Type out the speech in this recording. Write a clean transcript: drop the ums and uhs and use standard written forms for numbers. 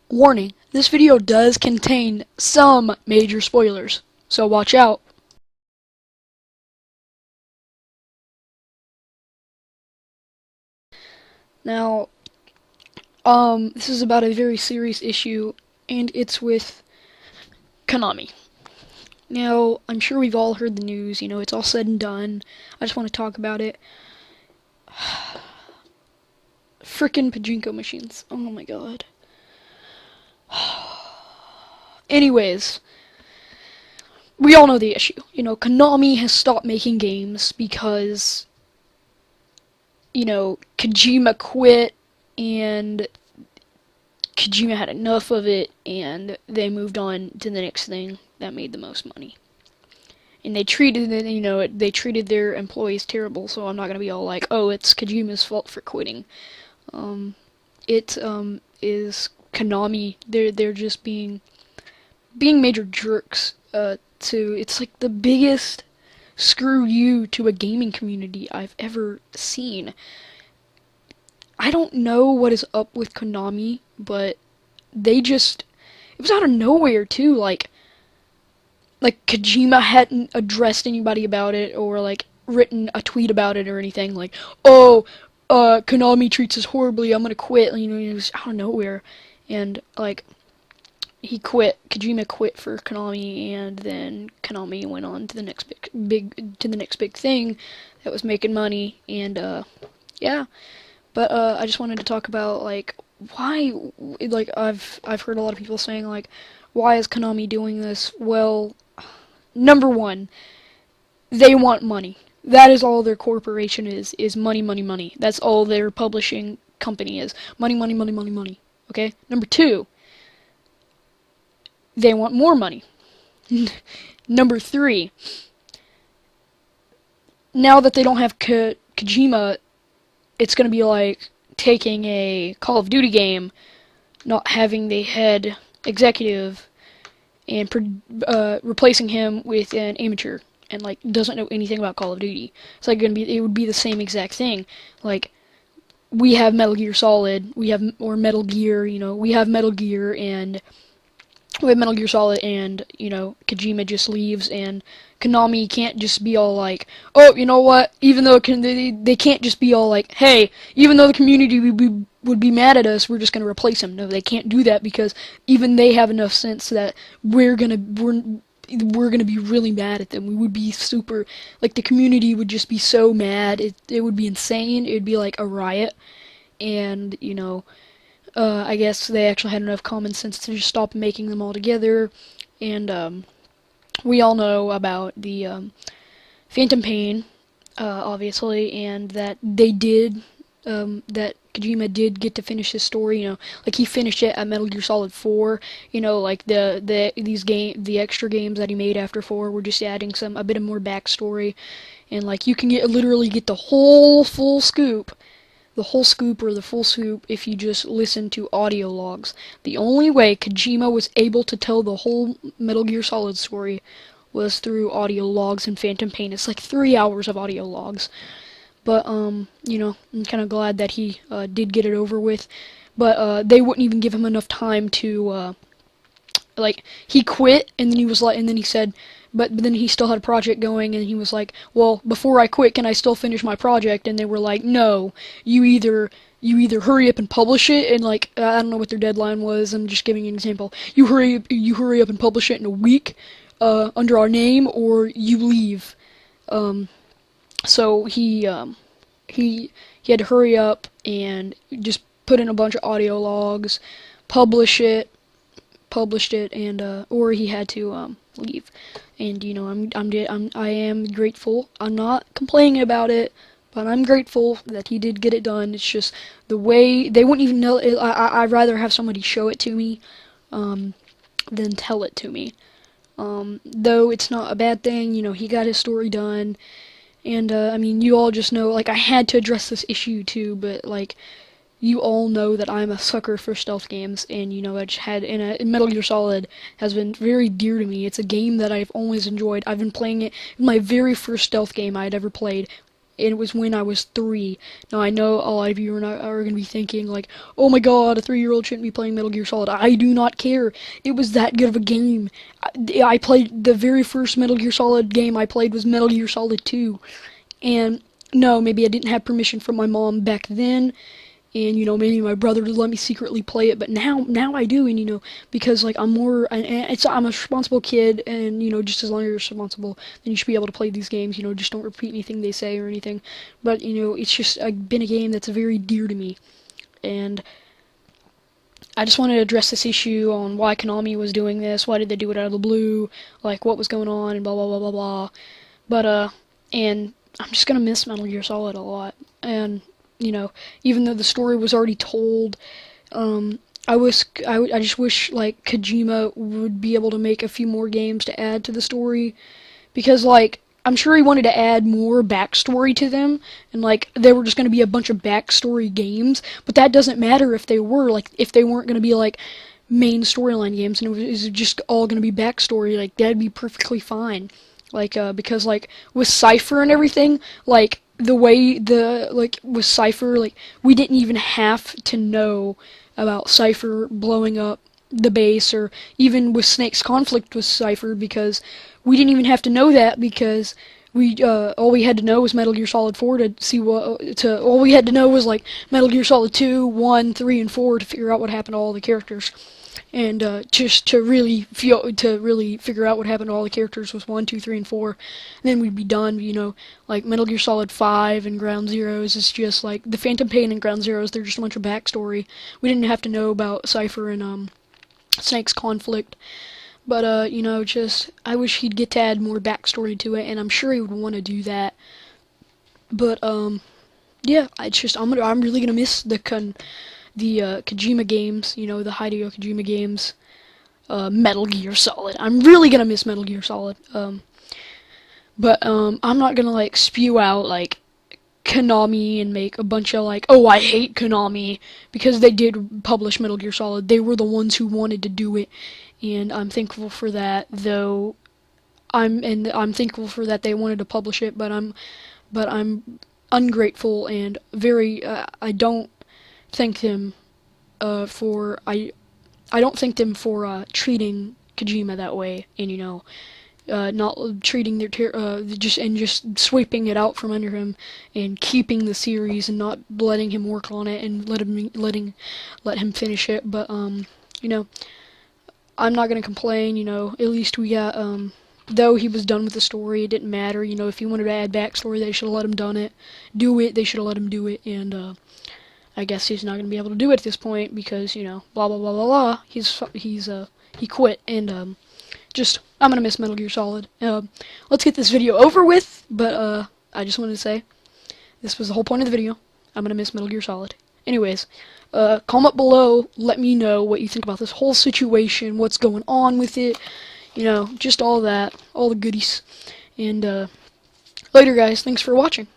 Warning, this video does contain some major spoilers, so watch out. Now, this is about a very serious issue, and it's with Konami. Now, I'm sure we've all heard the news, it's all said and done. I just want to talk about it. Frickin' pachinko machines. Oh my god. Anyways, we all know the issue. Konami has stopped making games because, Kojima quit and Kojima had enough of it and they moved on to the next thing that made the most money. And they treated they treated their employees terrible, so I'm not gonna be all like, oh, it's Kojima's fault for quitting. It is Konami. They're just being major jerks. It's like the biggest screw you to a gaming community I've ever seen. I don't know what is up with Konami, but it was out of nowhere too. Like Kojima hadn't addressed anybody about it or like written a tweet about it or anything. Like, oh, Konami treats us horribly. I'm gonna quit. It was out of nowhere, and like he quit. Kojima quit for Konami, and then Konami went on to the next big thing that was making money, and yeah. But I just wanted to talk about like why, like I've heard a lot of people saying like, why is Konami doing this? Well, number one, they want money. That is all their corporation is money, money, money. That's all their publishing company is. Money, money, money, money, money. Okay? Number two, they want more money. Number three, now that they don't have Kojima, it's going to be like taking a Call of Duty game, not having the head executive, and replacing him with an amateur and like doesn't know anything about Call of Duty. It's like it would be the same exact thing. Like we have Metal Gear Solid, or Metal Gear, we have Metal Gear and we have Metal Gear Solid, and Kojima just leaves, and Konami can't just be all like, oh, you know what? Even though they can't just be all like, hey, even though the community would be mad at us, we're just gonna replace him. No, they can't do that because even they have enough sense that we're gonna be really mad at them. We would be super, like the community would just be so mad. It would be insane. It would be like a riot, and I guess they actually had enough common sense to just stop making them altogether. And we all know about the Phantom Pain, obviously, and that that Kojima did get to finish his story. Like he finished it at Metal Gear Solid 4. Like the extra games that he made after 4 were just adding a bit of more backstory, and like you can literally get the whole full scoop. The whole scoop or the full scoop if you just listen to audio logs. The only way Kojima was able to tell the whole Metal Gear Solid story was through audio logs and Phantom Pain. It's like 3 hours of audio logs. But, I'm kind of glad that he did get it over with. But they wouldn't even give him enough time to, like, he quit, and then he said, but then he still had a project going, and he was like, well, before I quit, can I still finish my project? And they were like, no, you either hurry up and publish it, and like, I don't know what their deadline was, I'm just giving you an example. You hurry up and publish it in a week, under our name, or you leave. So he had to hurry up and just put in a bunch of audio logs, published it, and or he had to leave. And I am grateful. I'm not complaining about it, but I'm grateful that he did get it done. It's just the way they wouldn't even know. I'd rather have somebody show it to me than tell it to me. Though it's not a bad thing. He got his story done, and I mean, you all just know. Like I had to address this issue too, but like. You all know that I'm a sucker for stealth games, and I just had Metal Gear Solid has been very dear to me. It's a game that I've always enjoyed. I've been playing it. My very first stealth game I'd ever played it was when I was 3. Now, I know a lot of you are going to be thinking, like, oh my god, a 3-year-old shouldn't be playing Metal Gear Solid. I do not care. It was that good of a game. I played the very first Metal Gear Solid game I played was Metal Gear Solid 2. And no, maybe I didn't have permission from my mom back then, and maybe my brother would let me secretly play it, but now I do. And because like I'm a responsible kid, and just as long as you're responsible, then you should be able to play these games. Just don't repeat anything they say or anything. But it's just been a game that's very dear to me, and I just wanted to address this issue on why Konami was doing this. Why did they do it out of the blue? Like, what was going on, and blah blah blah blah blah. But and I'm just gonna miss Metal Gear Solid a lot, and even though the story was already told, I just wish like Kojima would be able to make a few more games to add to the story, because like I'm sure he wanted to add more backstory to them, and like there were just going to be a bunch of backstory games, but that doesn't matter if they weren't going to be like main storyline games, and it was just all going to be backstory. Like that'd be perfectly fine. Like because like with Cypher and everything, like with Cypher, like we didn't even have to know about Cypher blowing up the base, or even with Snake's conflict with Cypher, because we didn't even have to know that, because all we had to know was Metal Gear Solid 4 all we had to know was like Metal Gear Solid 2, 1, 3, and 4 to figure out what happened to all the characters. And just to really figure out what happened to all the characters was 1, 2, 3, and 4. And then we'd be done. Like Metal Gear Solid 5 and Ground Zeroes is just like the Phantom Pain and Ground Zeroes. They're just a bunch of backstory. We didn't have to know about Cypher and Snake's conflict. But just I wish he'd get to add more backstory to it, and I'm sure he would want to do that. But yeah, I'm really gonna miss the Kojima games, the Hideo Kojima games, Metal Gear Solid. I'm really gonna miss Metal Gear Solid. But I'm not gonna like spew out like Konami and make a bunch of like, oh, I hate Konami, because they did publish Metal Gear Solid. They were the ones who wanted to do it, and I'm thankful for that. Though I'm thankful for that they wanted to publish it, but I'm ungrateful and very I don't thank them for treating Kojima that way, and not treating just sweeping it out from under him and keeping the series and not letting him work on it and let him finish it. But I'm not gonna complain. At least we got though he was done with the story, it didn't matter. If he wanted to add backstory, they should have let him do it. They should have let him do it, and I guess he's not going to be able to do it at this point because, blah, blah, blah, blah, blah. He quit, and, I'm going to miss Metal Gear Solid. Let's get this video over with, but, I just wanted to say, this was the whole point of the video. I'm going to miss Metal Gear Solid. Anyways, comment below, let me know what you think about this whole situation, what's going on with it, just all that, all the goodies. And, later, guys. Thanks for watching.